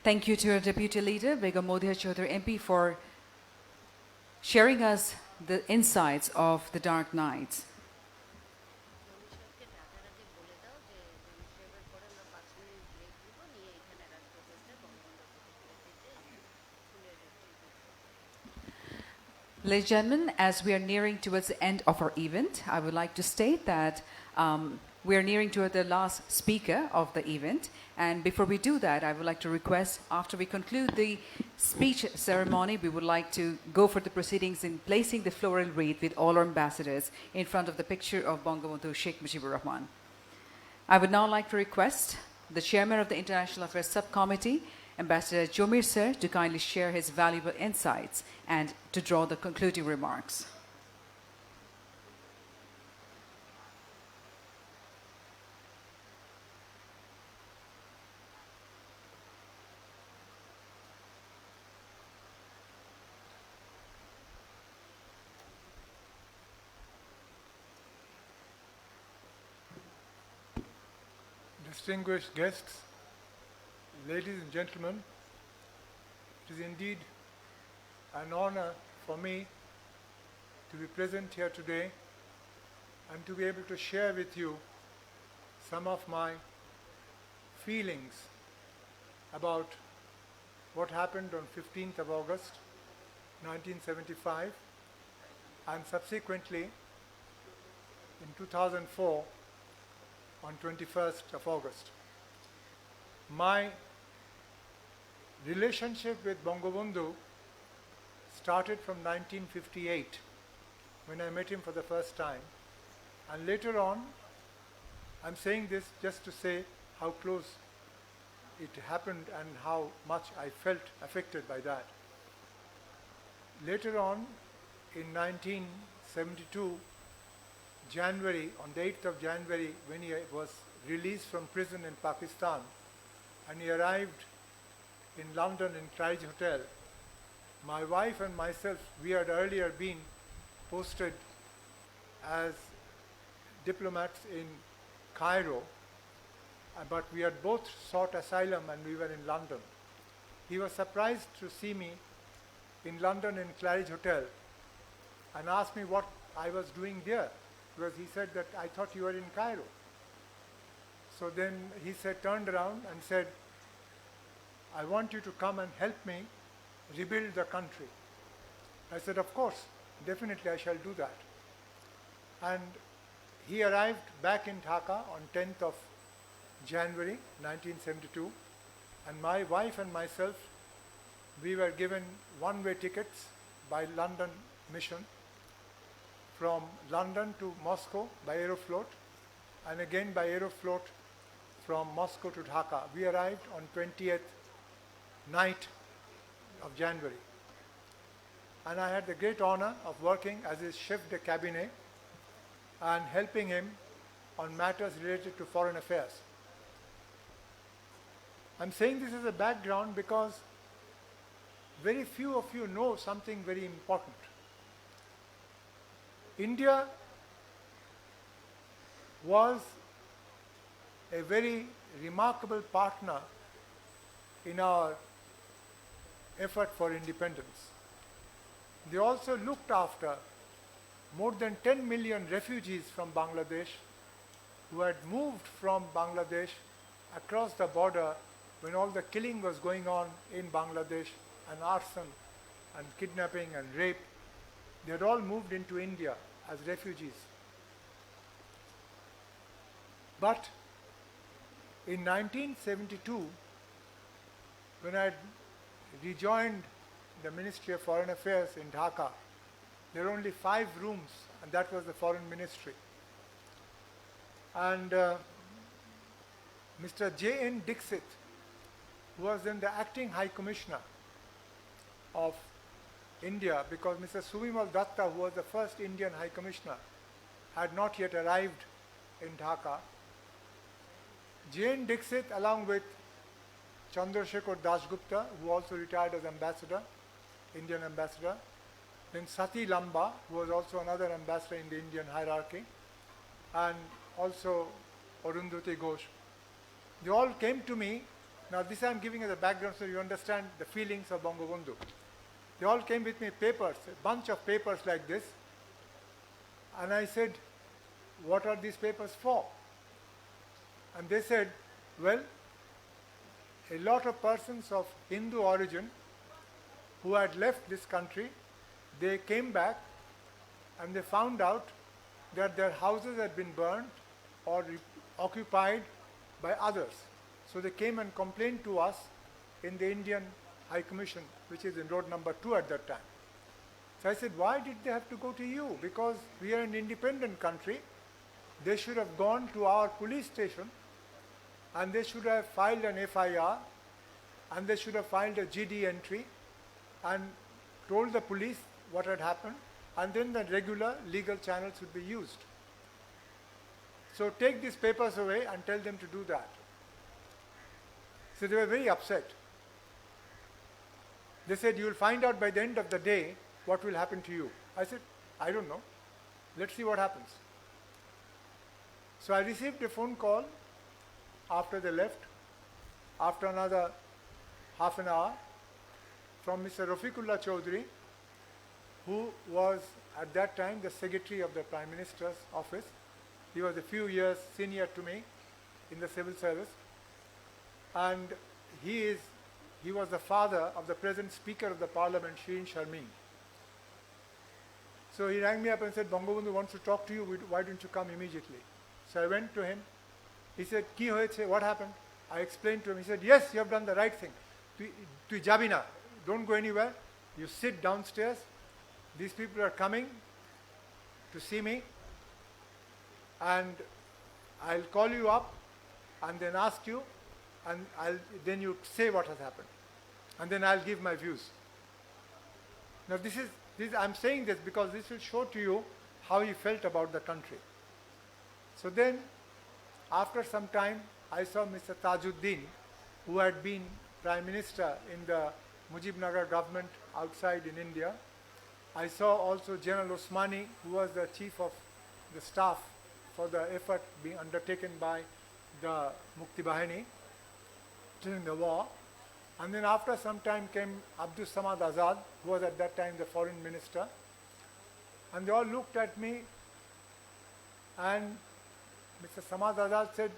Thank you to our Deputy Leader, Begum Modiha Chaudhary MP, for sharing us the insights of the dark nights. Ladies and gentlemen, as we are nearing towards the end of our event, I would like to state that we are nearing toward the last speaker of the event. And before we do that, I would like to request, after we conclude the speech ceremony, we would like to go for the proceedings in placing the floral wreath with all our ambassadors in front of the picture of Bangabandhu Sheikh Mujibur Rahman. I would now like to request the chairman of the International Affairs Subcommittee, Ambassador Jomir Sir, to kindly share his valuable insights and to draw the concluding remarks. Distinguished guests, ladies and gentlemen, it is indeed an honor for me to be present here today and to be able to share with you some of my feelings about what happened on 15th of August 1975 and subsequently in 2004 on 21st of August. My relationship with Bangabandhu started from 1958 when I met him for the first time, and later on, I'm saying this just to say how close it happened and how much I felt affected by that. Later on, in 1972, January, on the 8th of January, when he was released from prison in Pakistan, and he arrived in London in Claridge Hotel, my wife and myself, we had earlier been posted as diplomats in Cairo, but we had both sought asylum and we were in London. He was surprised to see me in London in Claridge Hotel and asked me what I was doing there, because he said that I thought you were in Cairo. So then he turned around and said, I want you to come and help me rebuild the country. I said, of course, definitely I shall do that. And he arrived back in Dhaka on 10th of January 1972, and my wife and myself, we were given one-way tickets by London Mission from London to Moscow by Aeroflot, and again by Aeroflot from Moscow to Dhaka. We arrived on 20th night of January. And I had the great honor of working as his chef de cabinet and helping him on matters related to foreign affairs. I'm saying this as a background because very few of you know something very important. India was a very remarkable partner in our effort for independence. They also looked after more than 10 million refugees from Bangladesh who had moved from Bangladesh across the border when all the killing was going on in Bangladesh, and arson and kidnapping and rape. They had all moved into India as refugees. But in 1972, when I had rejoined the Ministry of Foreign Affairs in Dhaka, there were only 5 rooms, and that was the Foreign Ministry. And Mr. J.N. Dixit, who was then the acting High Commissioner of India, because Mr. Subimal Datta, who was the first Indian High Commissioner, had not yet arrived in Dhaka. J.N. Dixit, along with Chandrasekhar Dasgupta, who also retired as ambassador, Indian ambassador, then Sati Lamba, who was also another ambassador in the Indian hierarchy, and also Arundhati Ghosh. They all came to me. Now this I am giving as a background so you understand the feelings of Bangabandhu. They all came with me papers, a bunch of papers like this, and I said, what are these papers for? And they said, well, a lot of persons of Hindu origin who had left this country, they came back and they found out that their houses had been burned or occupied by others. So they came and complained to us in the Indian High Commission, which is in road number 2 at that time. So I said, why did they have to go to you? Because we are an independent country. They should have gone to our police station and they should have filed an FIR and they should have filed a GD entry and told the police what had happened, and then the regular legal channels would be used. So take these papers away and tell them to do that. So they were very upset. They said, you will find out by the end of the day what will happen to you. I said, I don't know. Let's see what happens. So I received a phone call after they left, after another half an hour, from Mr. Rafiqullah Chaudhry, who was at that time the secretary of the Prime Minister's office. He was a few years senior to me in the civil service. And he was the father of the present Speaker of the Parliament, Shirin Sharmin. So he rang me up and said, Bangabandhu wants to talk to you, why don't you come immediately? So I went to him. He said, Ki hoyeche, what happened? I explained to him. He said, yes, you have done the right thing. Tu jabina, don't go anywhere. You sit downstairs. These people are coming to see me, and I'll call you up and then ask you, and then you say what has happened, and then I'll give my views. Now I'm saying this because this will show to you how he felt about the country. So then, after some time, I saw Mr. Tajuddin, who had been Prime Minister in the Mujibnagar government outside in India. I saw also General Osmani, who was the chief of the staff for the effort being undertaken by the Mukti Bahini during the war. And then after some time came Abdus Samad Azad, who was at that time the foreign minister. And they all looked at me, and Mr. Samad Azad said,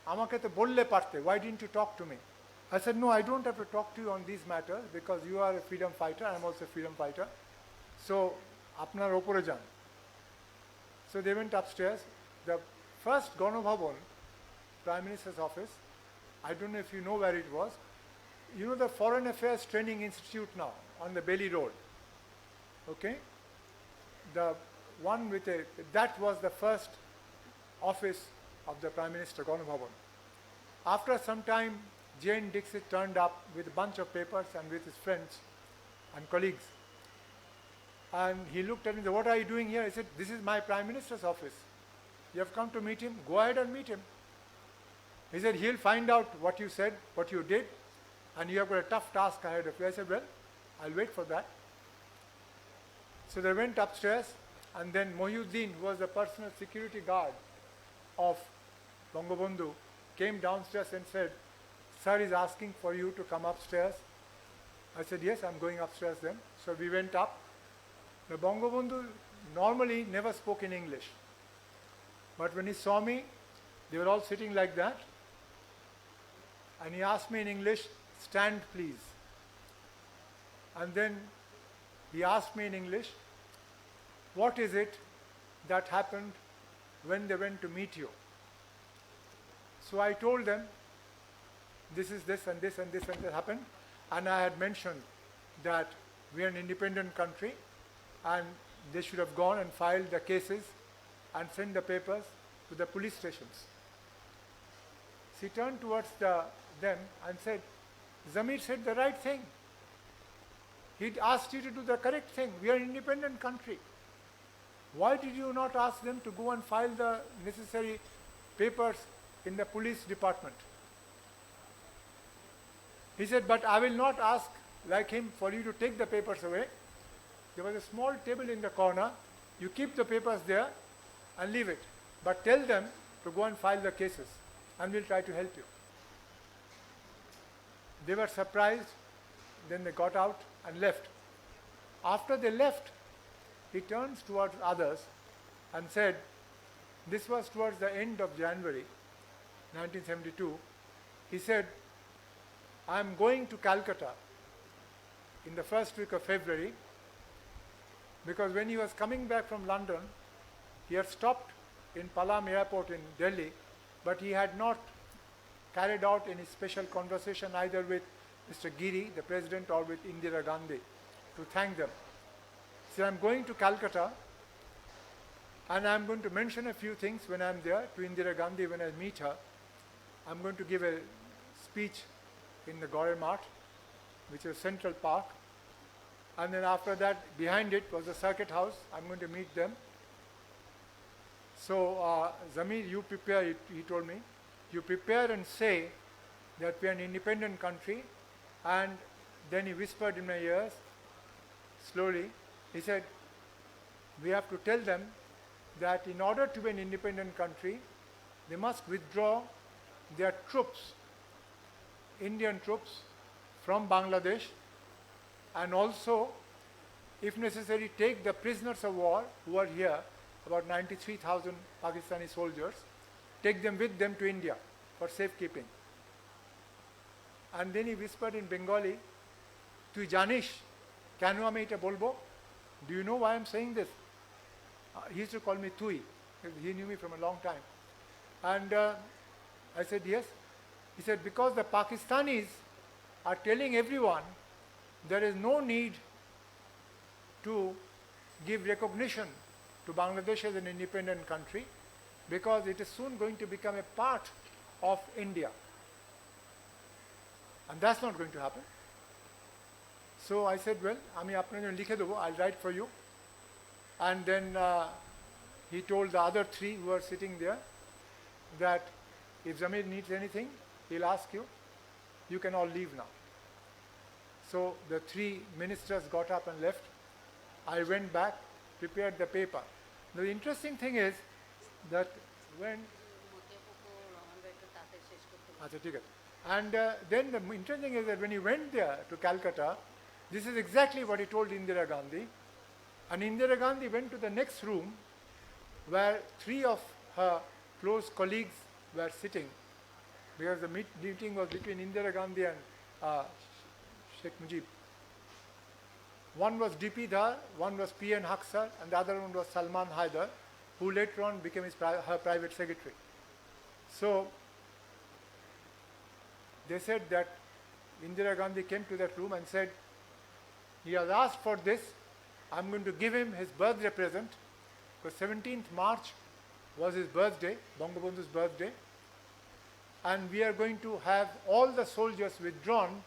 Amake to bolle parte, why didn't you talk to me? I said, no, I don't have to talk to you on these matters because you are a freedom fighter, I am also a freedom fighter. So, apnar opore jan. So they went upstairs. The first Ganabhavan, Prime Minister's office, I don't know if you know where it was. You know the Foreign Affairs Training Institute now on the Bailey Road. Okay? The one with a, that was the first office of the Prime Minister, Ganabhavan. After some time, Jane Dixit turned up with a bunch of papers and with his friends and colleagues. And he looked at me and said, "What are you doing here?" He said, "This is my Prime Minister's office. You have come to meet him? Go ahead and meet him." He said, "He'll find out what you said, what you did, and you have got a tough task ahead of you." I said, "Well, I'll wait for that." So they went upstairs, and then Mohyuddin, who was the personal security guard of Bangabandhu, came downstairs and said, "Sir is asking for you to come upstairs." I said, "Yes, I'm going upstairs then." So we went up. The Bangabandhu normally never spoke in English. But when he saw me, they were all sitting like that. And he asked me in English, "Stand please." And then he asked me in English, "What is it that happened when they went to meet you?" So I told them, this is this and this and this and this happened. And I had mentioned that we are an independent country and they should have gone and filed the cases and sent the papers to the police stations. She turned towards them and said, "Zamir said the right thing. He asked you to do the correct thing. We are an independent country. Why did you not ask them to go and file the necessary papers in the police department?" He said, "But I will not ask like him for you to take the papers away. There was a small table in the corner. You keep the papers there and leave it. But tell them to go and file the cases and we'll try to help you." They were surprised. Then they got out and left. After they left, he turns towards others and said, this was towards the end of January 1972, he said, "I'm going to Calcutta in the first week of February," because when he was coming back from London, he had stopped in Palam airport in Delhi, but he had not carried out any special conversation either with Mr. Giri, the president, or with Indira Gandhi to thank them. He said, "I'm going to Calcutta and I'm going to mention a few things when I'm there to Indira Gandhi when I meet her. I'm going to give a speech in the Gore Mart, which is Central Park. And then after that, behind it was the circuit house. I'm going to meet them. So, Zamir, you prepare," he told me, "you prepare and say that we are an independent country." And then he whispered in my ears, slowly, he said, "We have to tell them that in order to be an independent country, they must withdraw their troops, Indian troops, from Bangladesh, and also, if necessary, take the prisoners of war who are here, about 93,000 Pakistani soldiers, take them with them to India for safekeeping." And then he whispered in Bengali, "Tui janish, keno ami eta bolbo? Do you know why I'm saying this?" He used to call me Tui. He knew me from a long time. And I said, "Yes." He said, "Because the Pakistanis are telling everyone there is no need to give recognition to Bangladesh as an independent country because it is soon going to become a part of India. And that's not going to happen." So I said, "Well, আমি আপনার জন্য লিখে দেবো, I'll write for you." And then he told the other three who were sitting there that if Zamir needs anything, he'll ask you. You can all leave now. So the three ministers got up and left. I went back, prepared the paper. The interesting thing is that when... And then the interesting thing is that when he went there to Calcutta, this is exactly what he told Indira Gandhi. And Indira Gandhi went to the next room where three of her close colleagues were sitting, because the meeting was between Indira Gandhi and Sheikh Mujib. One was D.P. Dhar, one was P.N. Haksar, and the other one was Salman Haidar, who later on became her private secretary. So they said that Indira Gandhi came to that room and said, "He has asked for this. I'm going to give him his birthday present. because 17th March was his birthday, Bangabandhu's birthday, and we are going to have all the soldiers withdrawn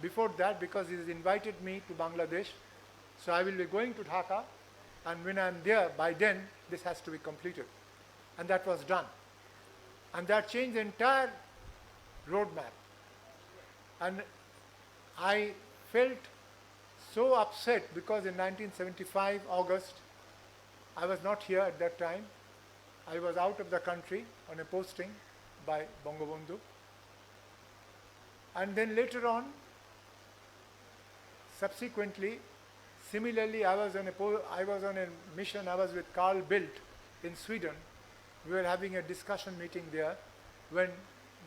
before that because he has invited me to Bangladesh. So I will be going to Dhaka, and when I am there, by then, this has to be completed. And that was done. And that changed the entire roadmap. And I felt so upset because in 1975, August, I was not here at that time. I was out of the country on a posting by Bangabandhu. And then later on, subsequently, similarly, I was on a mission. I was with Carl Bildt in Sweden. We were having a discussion meeting there when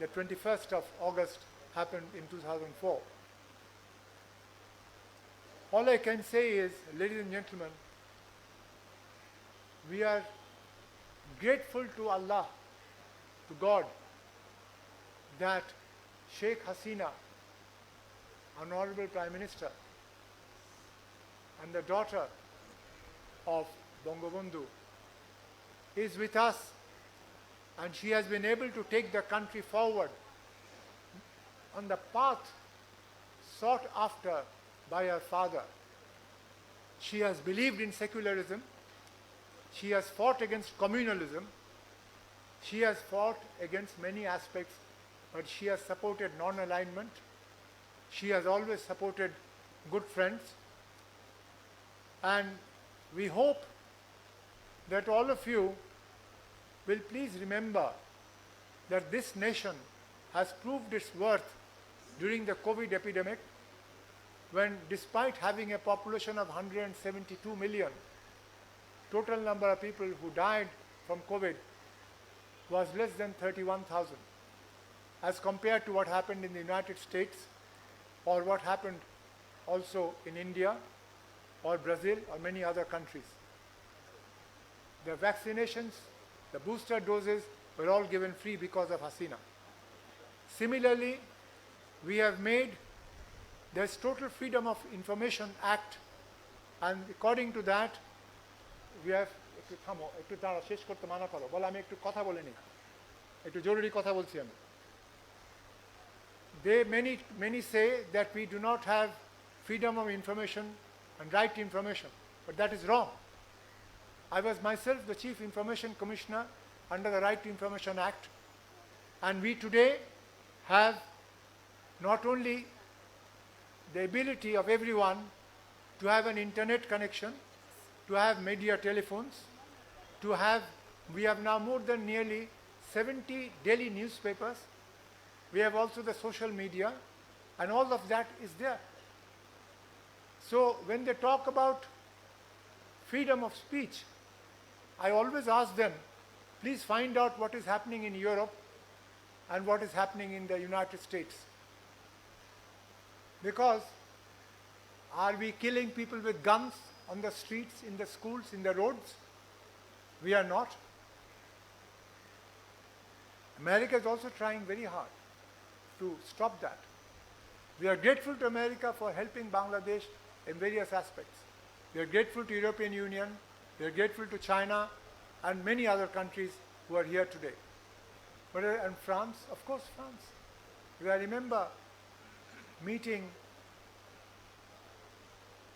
the 21st of August happened in 2004. All I can say is, ladies and gentlemen, we are grateful to Allah, to God, that Sheikh Hasina, Honorable Prime Minister, and the daughter of Bangabandhu is with us, and she has been able to take the country forward on the path sought after by her father. She has believed in secularism. She has fought against communalism. She has fought against many aspects, but she has supported non-alignment. She has always supported good friends. And we hope that all of you will please remember that this nation has proved its worth during the COVID epidemic, when despite having a population of 172 million, total number of people who died from COVID was less than 31,000, as compared to what happened in the United States or what happened also in India or Brazil or many other countries. The vaccinations, the booster doses were all given free because of Hasina. Similarly, we have made this Total Freedom of Information Act, and according to that, we have একটু থামো, একটু দাঁড়া, শেষ করতে মানা করো, বলে আমি একটু কথা বলে নিই, একটু জরুরি কথা বলছি আমি। Many say that we do not have freedom of information and right to information, but that is wrong. I was myself the Chief Information Commissioner under the Right to Information Act, and we today have not only the ability of everyone to have an internet connection, to have media telephones, we have now more than nearly 70 daily newspapers. We have also the social media, and all of that is there. So when they talk about freedom of speech, I always ask them, please find out what is happening in Europe and what is happening in the United States. Because are we killing people with guns on the streets, in the schools, in the roads? We are not. America is also trying very hard to stop that. We are grateful to America for helping Bangladesh in various aspects. We are grateful to European Union, we are grateful to China and many other countries who are here today. And France, of course France. I remember meeting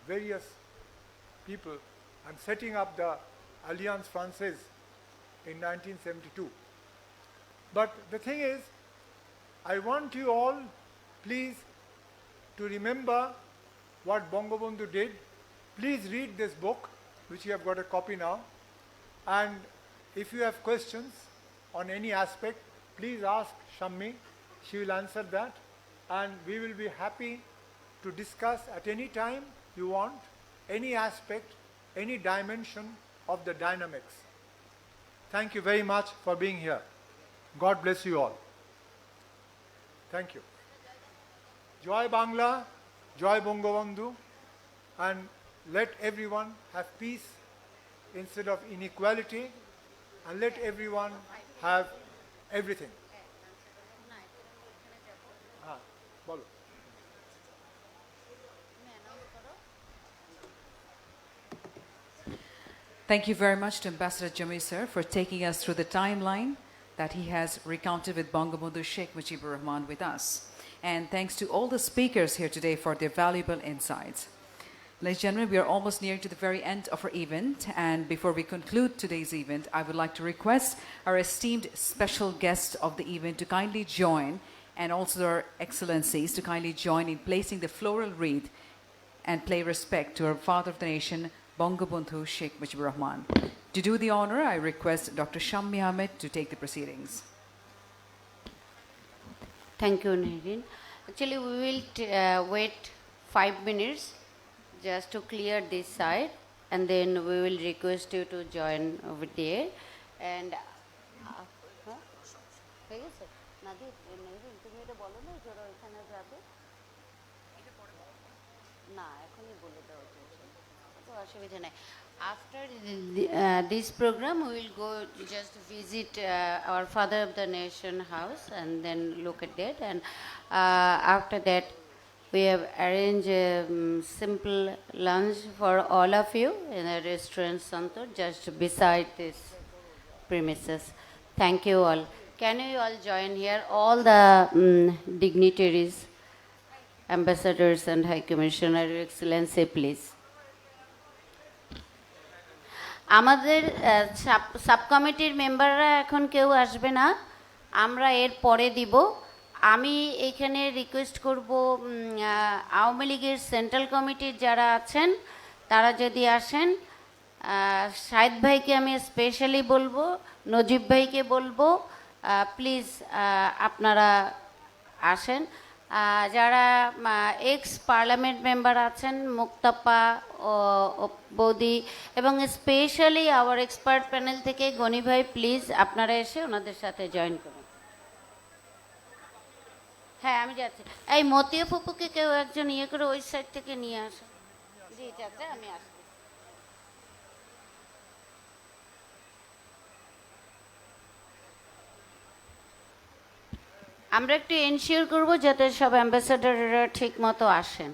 various people and setting up the Alliance Française in 1972. But the thing is, I want you all, please, to remember what Bangabandhu did. Please read this book, which you have got a copy now. And if you have questions on any aspect, please ask Shammi. She will answer that. And we will be happy to discuss at any time you want, any aspect, any dimension of the dynamics. Thank you very much for being here. God bless you all. Thank you. Joy Bangla, Joy Bangabandhu, and let everyone have peace instead of inequality, and let everyone have everything. Bolo. Thank you very much to Ambassador Jami, sir, for taking us through the timeline that he has recounted with Bangabandhu Sheikh Mujibur Rahman with us. And thanks to all the speakers here today for their valuable insights. Ladies and gentlemen, we are almost near to the very end of our event. And before we conclude today's event, I would like to request our esteemed special guest of the event to kindly join, and also our excellencies to kindly join in placing the floral wreath and pay respect to our father of the nation, Bangabandhu Sheikh Mujibur Rahman. To do the honor, I request Dr. Shammi Ahmed to take the proceedings. Thank you, Nadine. Actually, we will wait 5 minutes just to clear this side, and then we will request you to join over there. And after this program, we will go just visit our Father of the Nation house and then look at that. And after that, we have arranged a simple lunch for all of you in a restaurant Santur just beside this premises. Thank you all. Can you all join here? All the dignitaries, ambassadors and High Commissioner, Your Excellency, please. আমাদের sub কমিটির মেম্বাররা এখন কেউ আসবে না, আমরা এর পরে দিব। আমি এখানে রিকোয়েস্ট করব আওয়ামী লীগের সেন্ট্রাল কমিটির যারা আছেন তারা যদি আসেন, শাহিদ ভাইকে আমি স্পেশালি বলবো, নজিব ভাইকে বলবো, প্লিজ আপনারা আসেন। যারা এক্স পার্লামেন্ট মেম্বার আছেন, মুক্তাপা বৌদি এবং স্পেশালি আওয়ার এক্সপার্ট প্যানেল থেকে গনি ভাই, প্লিজ আপনারা এসে ওনাদের সাথে জয়েন করুন। হ্যাঁ, আমি যাচ্ছি। এই মতিয়া ফুপুকে কেউ একজন ইয়ে করে ওই সাইড থেকে নিয়ে আসে। জি চাচা, আমি আসছি। আমরা একটু এনশিওর করবো যাতে সব অ্যাম্বাসেডাররা ঠিক মতো আসেন।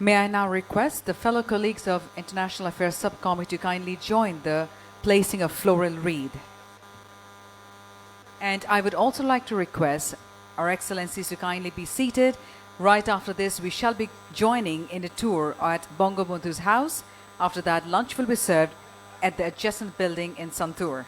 May I now request the fellow colleagues of International Affairs Subcommittee to kindly join the placing of floral wreath. And I would also like to request our Excellencies to kindly be seated. Right after this, we shall be joining in a tour at Bangabandhu's house. After that, lunch will be served at the adjacent building in Santur.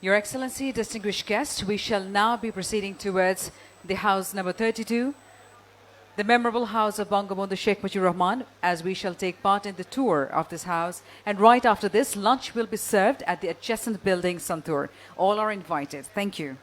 Your Excellency, distinguished guests, we shall now be proceeding towards the house number 32, the memorable house of Bangabandhu Sheikh Mujibur Rahman, as we shall take part in the tour of this house. And right after this, lunch will be served at the adjacent building, Santur. All are invited. Thank you.